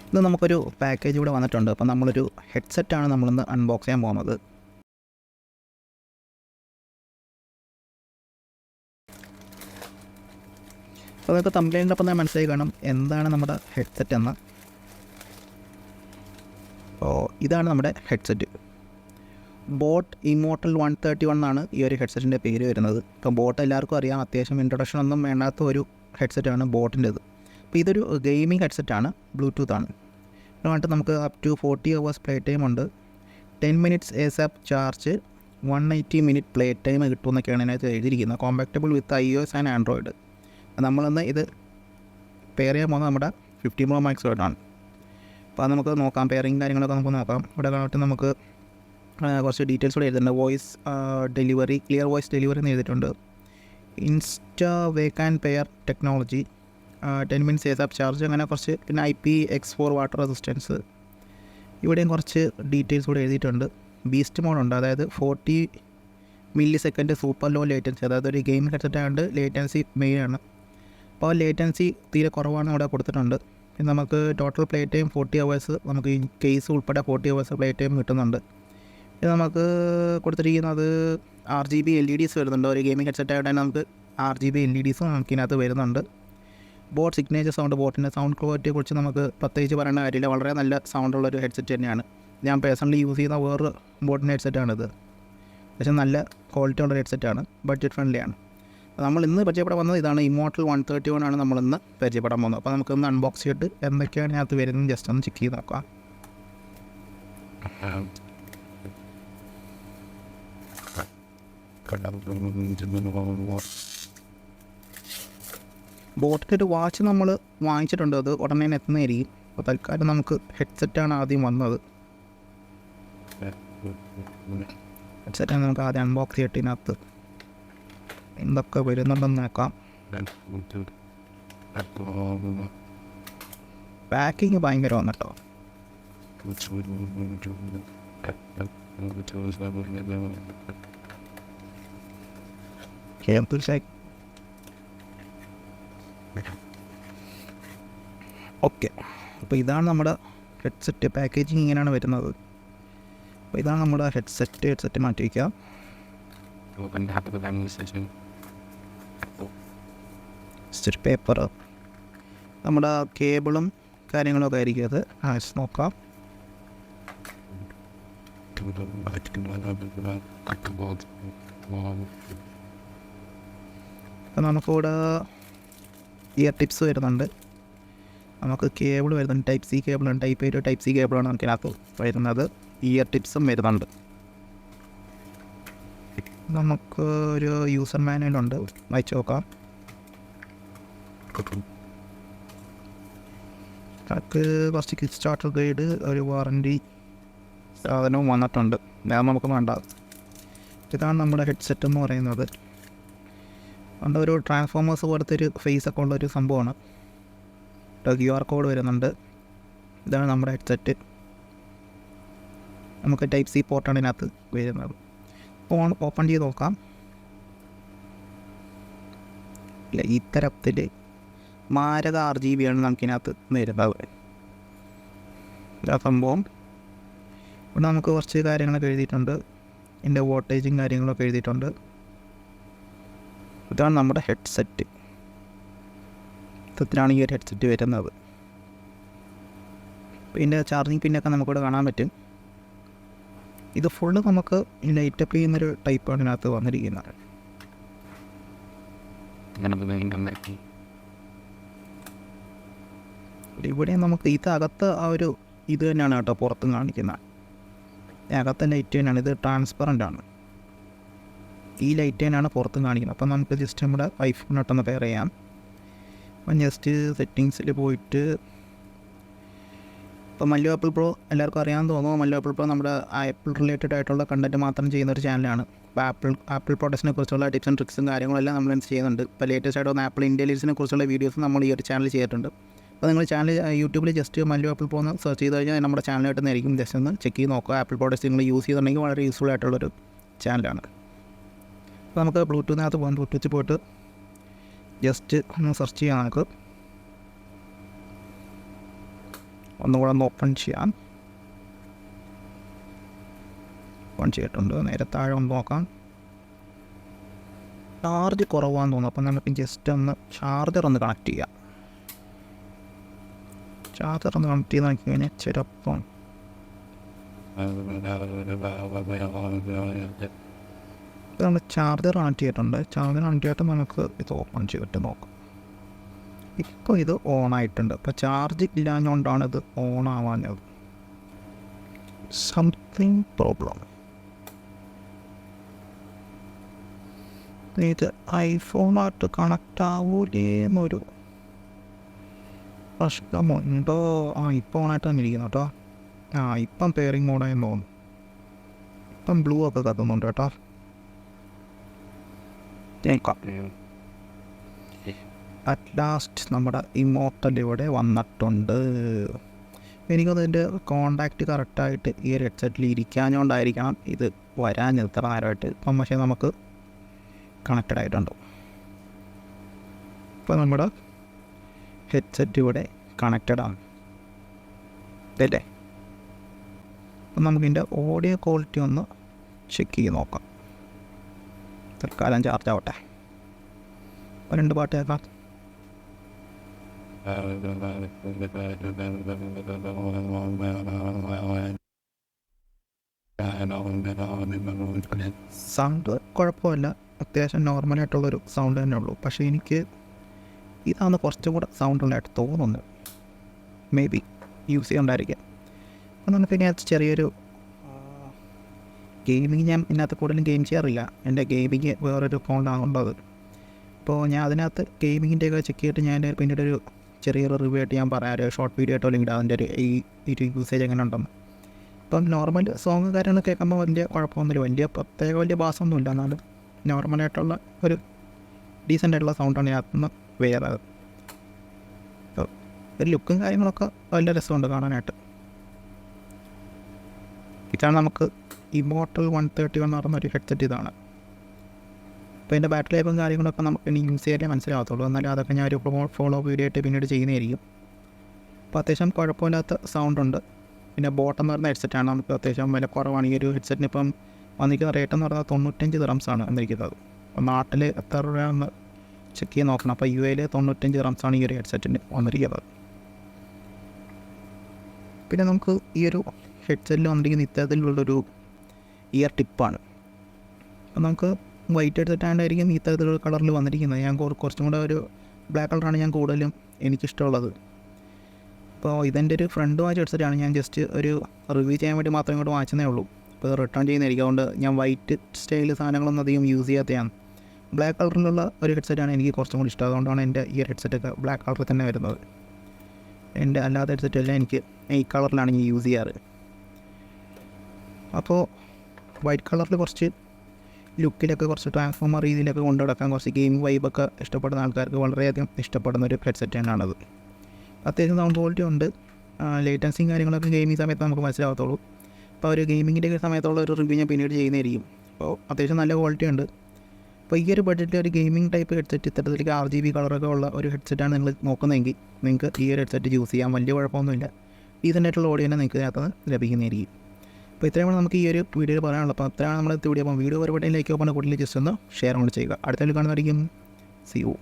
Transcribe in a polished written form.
ഇത് നമുക്കൊരു പാക്കേജ് ഇവിടെ വന്നിട്ടുണ്ട്. അപ്പോൾ നമ്മളൊരു ഹെഡ്സെറ്റാണ് നമ്മളിന്ന് അൺബോക്സ് ചെയ്യാൻ പോകുന്നത്. അപ്പോൾ നിങ്ങൾക്ക് തമ്പ്നെയിലിനൊപ്പം തന്നെ മനസ്സിലായി കാണും എന്താണ് നമ്മുടെ ഹെഡ്സെറ്റ് എന്ന്. അപ്പോൾ ഇതാണ് നമ്മുടെ ഹെഡ്സെറ്റ്. ബോട്ട് ഇമോർട്ടൽ 131 എന്നാണ് ഈ ഒരു ഹെഡ്സെറ്റിൻ്റെ പേര് വരുന്നത്. ഇപ്പോൾ ബോട്ട് എല്ലാവർക്കും അറിയാം, അത്യാവശ്യം ഇൻട്രൊഡക്ഷൻ ഒന്നും വേണ്ടാത്ത ഒരു ഹെഡ്സെറ്റാണ് ബോട്ടിൻ്റെത്. അപ്പോൾ ഇതൊരു ഗെയിമിംഗ് ഹെഡ്സെറ്റാണ്, ബ്ലൂടൂത്താണ്. അതുകൊണ്ട് നമുക്ക് up to 40 hours play time ഉണ്ട്. 10 minutes ASAP ചാർജ്, 180 minute പ്ലേ ടൈം കിട്ടുമെന്നൊക്കെയാണ് ഇതിനകത്ത് എഴുതിയിരിക്കുന്നത്. Compatible with iOS and Android. നമ്മളിന്ന് ഇത് പെയർ ചെയ്യാൻ പോകുന്നത് നമ്മുടെ 50 Pro Max ആണ്. അപ്പോൾ അത് നമുക്ക് നോക്കാം, പെയറിങ് കാര്യങ്ങളൊക്കെ നമുക്ക് നോക്കാം. ഇവിടെ കാണാൻ നമുക്ക് കുറച്ച് ഡീറ്റെയിൽസ് കൂടെ എഴുതിയിട്ടുണ്ട്. Voice delivery, clear voice delivery എന്ന് എഴുതിയിട്ടുണ്ട്. Insta wake and pair technology, 10 minutes ASAP charge, അങ്ങനെ കുറച്ച്. പിന്നെ IPX4 വാട്ടർ റെസിസ്റ്റൻസ്. ഇവിടെയും കുറച്ച് ഡീറ്റെയിൽസ് കൂടെ എഴുതിയിട്ടുണ്ട്. ബീസ്റ്റ് മോഡുണ്ട്, അതായത് 40 millisecond സൂപ്പർ ലോ ലേറ്റൻസി, അതായത് ഒരു ഗെയിം ഹെഡ്സെറ്റ് ആയതുകൊണ്ട് ലേറ്റൻസി മെയിൻ ആണ്. അപ്പോൾ ലേറ്റൻസി തീരെ കുറവാണ് ഇവിടെ കൊടുത്തിട്ടുണ്ട്. പിന്നെ നമുക്ക് ടോട്ടൽ പ്ലേ ടൈം 40 hours, നമുക്ക് ഈ കേസ് ഉൾപ്പെടെ 40 hours പ്ലേ ടൈം കിട്ടുന്നുണ്ട്. ഇത് നമുക്ക് കൊടുത്തിരിക്കുന്നത് RGB LEDs വരുന്നുണ്ട്. ഒരു ഗെയിമിംഗ് ഹെഡ്സെറ്റ് ആയിട്ട് തന്നെ നമുക്ക് RGB LEDs നമുക്കിതിനകത്ത് വരുന്നുണ്ട്. ബോട്ട് സിഗ്നേച്ചർ സൗണ്ട്, ബോട്ടിൻ്റെ സൗണ്ട് ക്വാളിറ്റിയെക്കുറിച്ച് നമുക്ക് പ്രത്യേകിച്ച് പറയേണ്ട കാര്യമില്ല, വളരെ നല്ല സൗണ്ടുള്ളൊരു ഹെഡ്സെറ്റ് തന്നെയാണ്. ഞാൻ പേഴ്സണലി യൂസ് ചെയ്യുന്ന വേറൊരു ബോട്ടിൻ്റെ ഹെഡ്സെറ്റാണിത്. പക്ഷേ നല്ല ക്വാളിറ്റി ഉള്ള ഹെഡ്സെറ്റാണ്, ബഡ്ജറ്റ് ഫ്രണ്ട്ലി ആണ്. നമ്മൾ ഇന്ന് പരിചയപ്പെടാൻ വന്നത് ഇതാണ്, ഇമോർട്ടൽ 131 ആണ് നമ്മളിന്ന് പരിചയപ്പെടാൻ പോകുന്നത്. അപ്പോൾ നമുക്കൊന്ന് അൺബോക്സ് ചെയ്തിട്ട് എന്തൊക്കെയാണ് ഇതിനകത്ത് വരുന്നത് ജസ്റ്റ് ഒന്ന് ചെക്ക് ചെയ്ത് നോക്കാം. ബോട്ടിൻ്റെ ഒരു വാച്ച് നമ്മൾ വാങ്ങിച്ചിട്ടുണ്ട്, അത് ഉടനെ എത്തുന്നതായിരിക്കും. അപ്പോൾ തൽക്കാലം നമുക്ക് ഹെഡ്സെറ്റാണ് ആദ്യം വന്നത്. ഹെഡ്സെറ്റാണ് നമുക്ക് ആദ്യം അൺബോക്സ് ചെയ്തിട്ട് ഇതിനകത്ത് എന്തൊക്കെ വരുന്നുണ്ടെന്ന് നോക്കാം. പാക്കിങ് ഭയങ്കരമാണ് കേട്ടോ. ഓക്കെ, അപ്പോൾ ഇതാണ് നമ്മുടെ ഹെഡ്സെറ്റ്. പാക്കേജിങ് ഇങ്ങനെയാണ് വരുന്നത്. അപ്പോൾ ഇതാണ് നമ്മുടെ ഹെഡ്സെറ്റ് മാറ്റി വയ്ക്കാം. ജസ്റ്റ് പേപ്പർ, നമ്മുടെ കേബിളും കാര്യങ്ങളൊക്കെ ആയിരിക്കും അത്. നോക്കാം. അപ്പോൾ നമുക്കിവിടെ ഇയർ ടിപ്സ് വരുന്നുണ്ട്, നമുക്ക് കേബിൾ വരുന്നുണ്ട്, ടൈപ്പ് സി കേബിളാണ്, type A to type C കേബിളാണ് നമുക്കിനകത്ത് വരുന്നത്. ഇയർ ടിപ്സും വരുന്നുണ്ട്. നമുക്ക് ഒരു യൂസർ മാനുവലുണ്ട്, വായിച്ച് നോക്കാം. നമുക്ക് കുറച്ച് കിക്ക് സ്റ്റാർട്ടർ ഗൈഡ്, ഒരു വാറൻറ്റി സാധനവും വന്നിട്ടുണ്ട്. ഞാൻ നമുക്ക് വേണ്ട. ഇതാണ് നമ്മുടെ ഹെഡ്സെറ്റ് എന്ന് പറയുന്നത്. അതുകൊണ്ട് ഒരു ട്രാൻസ്ഫോമേഴ്സ് പോലത്തെ ഒരു ഫേസ് ഒക്കെ ഉള്ളൊരു സംഭവമാണ്. QR കോഡ് വരുന്നുണ്ട്. ഇതാണ് നമ്മുടെ ഹെഡ്സെറ്റ്. നമുക്ക് ടൈപ്പ് സി പോർട്ടാണ് ഇതിനകത്ത് വരുന്നത്. ഫോൺ ഓപ്പൺ ചെയ്ത് നോക്കാം. ഇല്ല, ഈ തരത്തിൽ മാരക RGB ആണ് നമുക്കിതിനകത്ത് വരുന്നത്. ഇതാ സംഭവം. ഇവിടെ നമുക്ക് കുറച്ച് കാര്യങ്ങളൊക്കെ എഴുതിയിട്ടുണ്ട്, ഇതിൻ്റെ വോൾട്ടേജും കാര്യങ്ങളൊക്കെ എഴുതിയിട്ടുണ്ട്. ഇതാണ് നമ്മുടെ ഹെഡ്സെറ്റ്. ഇത്തരത്തിലാണ് ഈ ഒരു ഹെഡ്സെറ്റ് വരുന്നത്. അപ്പോൾ ഇതിൻ്റെ ചാർജിങ് പിന്നൊക്കെ നമുക്കിവിടെ കാണാൻ പറ്റും. ഇത് ഫുള്ള് നമുക്ക് ലൈറ്റപ്പ് ചെയ്യുന്നൊരു ടൈപ്പാണ് ഇതിനകത്ത് വന്നിരിക്കുന്നത്. ഇവിടെ നമുക്ക് ഇതകത്ത് ആ ഒരു ഇത് തന്നെയാണ് കേട്ടോ പുറത്തും കാണിക്കുന്നത്. അകത്തെ ലൈറ്റ് തന്നെയാണ്, ഇത് ട്രാൻസ്പെറൻ്റ് ആണ്. ഈ ലൈറ്റ് തന്നെയാണ് പുറത്തും കാണിക്കുന്നത്. അപ്പം നമുക്ക് ജസ്റ്റ് നമ്മുടെ ഐഫോണിനോട്ടൊന്ന് പെയർ ചെയ്യാം. അപ്പം ജസ്റ്റ് സെറ്റിങ്സിൽ പോയിട്ട്, ഇപ്പോൾ മല്ലു ആപ്പിൾ പ്രോ എല്ലാവർക്കും അറിയാമെന്ന് തോന്നുന്നു. മല്ലു ആപ്പിൾ പ്രോ നമ്മുടെ ആപ്പിൾ റിലേറ്റഡ് ആയിട്ടുള്ള കണ്ടൻറ്റ് മാത്രം ചെയ്യുന്നൊരു ചാനലാണ്. അപ്പോൾ ആപ്പിൾ പ്രോഡക്ട്സിനെ കുറിച്ചുള്ള ടിപ്സ് ആൻഡ് ട്രിക്സും കാര്യങ്ങളെല്ലാം നമ്മൾ ചെയ്യുന്നുണ്ട്. ഇപ്പോൾ ലേറ്റസ്റ്റ് ആയിട്ട് വന്ന ആപ്പിൾ ഇൻ്റലിജൻസിനെ കുറിച്ചുള്ള വീഡിയോസ് നമ്മൾ ഈ ഒരു ചാനൽ ചെയ്തിട്ടുണ്ട്. അപ്പോൾ നിങ്ങൾ ചാനൽ യൂട്യൂബിൽ ജസ്റ്റ് മല്ലു ആപ്പിൾ പ്രോ എന്ന് സെർച്ച് ചെയ്ത് കഴിഞ്ഞാൽ നമ്മുടെ ചാനലായിട്ട് തന്നെയായിരിക്കും. ജസ്റ്റ് ഒന്ന് ചെക്ക് ചെയ്ത് നോക്കുക. ആപ്പിൾ പ്രോഡക്ട്സ് നിങ്ങൾ യൂസ് ചെയ്തിട്ടുണ്ടെങ്കിൽ വളരെ യൂസ്ഫുൾ ആയിട്ടുള്ളൊരു ചാനലാണ്. അപ്പോൾ നമുക്ക് ബ്ലൂടൂത്തിനകത്ത് പോകാം. ബ്ലൂടൂത്തിൽ പോയിട്ട് ജസ്റ്റ് ഒന്ന് സെർച്ച് ചെയ്യാൻ നമുക്ക്. ഒന്നുകൂടെ ഒന്ന് ഓപ്പൺ ചെയ്യാം. ഓപ്പൺ ചെയ്തിട്ടുണ്ട്. നേരെ താഴെ ഒന്ന് നോക്കാം. ചാർജ് കുറവാന്ന് തോന്നുന്നു. അപ്പം നമുക്ക് ജസ്റ്റ് ഒന്ന് ചാർജർ ഒന്ന് കണക്ട് ചെയ്യാം. ചാർജർ ഒന്ന് കണക്ട് ചെയ്ത് നോക്കി കഴിഞ്ഞാൽ ചിലപ്പം നമ്മൾ ചാർജർ കണക്ട് ചെയ്തിട്ടുണ്ട്. ചാർജർ കണക്ട് ചെയ്തിട്ട് നമുക്ക് ഇത് ഓപ്പൺ ചെയ്തിട്ട് നോക്കാം. ഇപ്പോൾ ഇത് ഓണായിട്ടുണ്ട്. ഇപ്പോൾ ചാർജ് ഇല്ലാഞ്ഞുകൊണ്ടാണ് ഇത് ഓൺ ആവാഞ്ഞത്. Something problem. ഇത് ഐഫോണായിട്ട് കണക്റ്റ് ആവൂലേ എന്നൊരു പ്രശ്നമുണ്ടോ? ഇപ്പോൾ ഓണായിട്ട് തന്നെ ഇരിക്കുന്നു കേട്ടോ. ഇപ്പം പെയറിങ് മോഡായെന്ന് തോന്നുന്നു. ഇപ്പം ബ്ലൂ ഒക്കെ കത്തുന്നുണ്ട് കേട്ടോ. അറ്റ് ലാസ്റ്റ് നമ്മുടെ ഇമോർട്ടൽ ഇവിടെ വന്നിട്ടുണ്ട്. എനിക്കത് എൻ്റെ കോണ്ടാക്റ്റ് കറക്റ്റായിട്ട് ഈ ഒരു ഹെഡ്സെറ്റിൽ ഇരിക്കാഞ്ഞുകൊണ്ടായിരിക്കണം ഇത് വരാൻ ഇത്ര നേരമായിട്ട്. ഇപ്പം പക്ഷേ നമുക്ക് കണക്റ്റഡ് ആയിട്ടുണ്ട്. ഇപ്പോൾ നമ്മുടെ ഹെഡ്സെറ്റ് ഇവിടെ കണക്റ്റഡ് ആണ് അല്ലേ? അപ്പം നമുക്കിതിൻ്റെ ഓഡിയോ ക്വാളിറ്റി ഒന്ന് ചെക്ക് ചെയ്ത് നോക്കാം. തൽക്കാലം ചാർജ് ആവട്ടെ. അപ്പോൾ 2 പാട്ട് കേൾക്കാം. സൗണ്ട് കുഴപ്പമില്ല, അത്യാവശ്യം നോർമലായിട്ടുള്ളൊരു സൗണ്ട് തന്നെ ഉള്ളൂ. പക്ഷേ എനിക്ക് ഇതാണ് കുറച്ചും കൂടെ സൗണ്ടുള്ളതായിട്ട് തോന്നുന്നത്. മേ ബി യൂസ് ചെയ്യണ്ടായിരിക്കാം. അപ്പം നമുക്ക് ഇതിനകത്ത് ചെറിയൊരു ഗെയിമിങ്, ഞാൻ ഇതിനകത്ത് കൂടുതലും ഗെയിം ചെയ്യാറില്ല. എൻ്റെ ഗെയിമിങ് വേറൊരു ഫോണിലാണുള്ളത്. അപ്പോൾ ഞാൻ അതിനകത്ത് ഗെയിമിങ്ങിൻ്റെയൊക്കെ ചെക്ക് ചെയ്തിട്ട് ഞാൻ പിന്നീട് ഒരു ചെറിയൊരു റിവ്യൂ ആയിട്ട് ഞാൻ പറയാം, ഒരു ഷോർട്ട് വീഡിയോ ആയിട്ടോ അല്ലെങ്കിൽ അതിൻ്റെ ഒരു യൂസേജ് എങ്ങനെ ഉണ്ടെന്ന്. ഇപ്പം നോർമൽ സോങ് കാര്യങ്ങൾ കേൾക്കുമ്പോൾ വലിയ കുഴപ്പമൊന്നുമില്ല, വലിയ ബാസൊന്നുമില്ല. എന്നാലും നോർമലായിട്ടുള്ള ഒരു ഡീസൻ്റ് ആയിട്ടുള്ള സൗണ്ടാണ് ഇതിനകത്തുനിന്ന് വേറെ. അപ്പോൾ ഒരു ലുക്കും കാര്യങ്ങളൊക്കെ വലിയ രസമുണ്ട് കാണാനായിട്ട്. ഇതാണ് നമുക്ക് ഇമോർട്ടൽ 131 എന്ന് പറയുന്ന ഒരു ഹെഡ്സെറ്റ് ഇതാണ്. അപ്പോൾ എൻ്റെ ബാറ്ററി ലൈഫും കാര്യങ്ങളൊക്കെ നമുക്ക് ഇനി യൂസ് ചെയ്യാനേ മനസ്സിലാകത്തുള്ളൂ. എന്നാലും അതൊക്കെ ഞാൻ ഒരു ഫോളോ വീഡിയോ ആയിട്ട് പിന്നീട് ചെയ്യുന്നതായിരിക്കും. അപ്പോൾ അത്യാവശ്യം കുഴപ്പമില്ലാത്ത സൗണ്ടുണ്ട്. പിന്നെ ബോട്ട് എന്ന് പറയുന്ന ഹെഡ്സെറ്റാണ്. നമുക്ക് അത്യാവശ്യം വില കുറവാണ്. ഈ ഒരു ഹെഡ്സെറ്റിന് ഇപ്പം വന്നിരിക്കുന്ന റേറ്റ് എന്ന് പറഞ്ഞാൽ 95 ദിറംസാണ് വന്നിരിക്കുന്നത്. അപ്പോൾ നാട്ടിൽ എത്ര രൂപയാണെന്ന് ചെക്ക് ചെയ്ത് നോക്കണം. അപ്പോൾ UAE 95 ദിറംസാണ് ഈ ഒരു ഹെഡ്സെറ്റിന് വന്നിരിക്കുന്നത്. പിന്നെ നമുക്ക് ഈ ഒരു ഹെഡ്സെറ്റിൽ വന്നിരിക്കുന്ന ഇത്തരത്തിലുള്ളൊരു ഇയർ ടിപ്പാണ്. അപ്പോൾ നമുക്ക് വൈറ്റ് ഹെഡ്സെറ്റ് ആയതുകൊണ്ടായിരിക്കും ഇത്തരത്തിലുള്ള കളറിൽ വന്നിരിക്കുന്നത്. ഞാൻ കുറച്ചും കൂടെ ഒരു ബ്ലാക്ക് കളറാണ് ഞാൻ കൂടുതലും എനിക്കിഷ്ടമുള്ളത്. അപ്പോൾ ഇതെൻ്റെ ഒരു ഫ്രണ്ട് വാങ്ങിച്ച ഹെഡ്സെറ്റാണ്. ഞാൻ ജസ്റ്റ് ഒരു റിവ്യൂ ചെയ്യാൻ വേണ്ടി മാത്രം ഇങ്ങോട്ട് വാങ്ങിച്ചതേ ഉള്ളൂ. അപ്പോൾ റിട്ടേൺ ചെയ്യുന്നതായിരിക്കും. അതുകൊണ്ട് ഞാൻ വൈറ്റ് സ്റ്റൈൽ സാധനങ്ങളൊന്നും അധികം യൂസ് ചെയ്യാത്തതാണ്. ബ്ലാക്ക് കളറിലുള്ള ഒരു ഹെഡ്സെറ്റാണ് എനിക്ക് കുറച്ചും കൂടി ഇഷ്ടം. അതുകൊണ്ടാണ് എൻ്റെ ഈ ഒരു ഹെഡ്സെറ്റൊക്കെ ബ്ലാക്ക് കളറിൽ തന്നെ വരുന്നത്. എൻ്റെ അല്ലാത്ത ഹെഡ്സെറ്റെല്ലാം എനിക്ക് ഈ കളറിലാണ് ഞാൻ യൂസ് ചെയ്യാറ്. അപ്പോൾ വൈറ്റ് കളറിൽ കുറച്ച് ലുക്കിലൊക്കെ കുറച്ച് ട്രാൻസ്ഫോമർ രീതിയിലൊക്കെ കൊണ്ടു നടക്കാൻ കുറച്ച് ഗെയിം വൈബൊക്കെ ഇഷ്ടപ്പെടുന്ന ആൾക്കാർക്ക് വളരെയധികം ഇഷ്ടപ്പെടുന്ന ഒരു ഹെഡ്സെറ്റ് തന്നെയാണത്. അത്യാവശ്യം സൗണ്ട് ക്വാളിറ്റി ഉണ്ട്. ലേറ്റൻസിയും കാര്യങ്ങളൊക്കെ ഗെയിമിങ് സമയത്ത് നമുക്ക് മനസ്സിലാകത്തുള്ളൂ. അപ്പോൾ ഒരു ഗെയിമിങ്ങിൻ്റെ സമയത്തുള്ള ഒരു റിവ്യൂ ഞാൻ പിന്നീട് ചെയ്യുന്നതായിരിക്കും. അപ്പോൾ അത്യാവശ്യം നല്ല ക്വാളിറ്റി ഉണ്ട്. അപ്പോൾ ഈ ഒരു ബഡ്ജറ്റിൽ ഒരു ഗെയിമിംഗ് ടൈപ്പ് ഹെഡ്സെറ്റ് ഇത്തരത്തിലേക്ക് RGB കളറൊക്കെ ഉള്ള ഒരു ഹെഡ്സെറ്റാണ് നിങ്ങൾ നോക്കുന്നതെങ്കിൽ നിങ്ങൾക്ക് ഈ ഒരു ഹെഡ്സെറ്റ് യൂസ് ചെയ്യാൻ വലിയ കുഴപ്പമൊന്നുമില്ല. ഡീസൻ്റ് ആയിട്ടുള്ള ഓഡിയോ തന്നെ നിങ്ങൾക്ക് ഇതിനകത്ത് ലഭിക്കുന്നതായിരിക്കും. അപ്പോൾ ഇത്രയാണ് നമുക്ക് ഈ ഒരു വീഡിയോയിൽ പറയാനുള്ളത്. അപ്പോൾ അത്രയാണ് നമ്മൾ വീഡിയോ. അപ്പോൾ വീഡിയോ ഒരുപാട് ലൈക്ക് പോകുന്ന കൂടുതൽ ജസ്റ്റ് ഒന്ന് ഷെയർ കൊണ്ട് ചെയ്യുക. അടുത്ത കാണുന്നതായിരിക്കും. See you.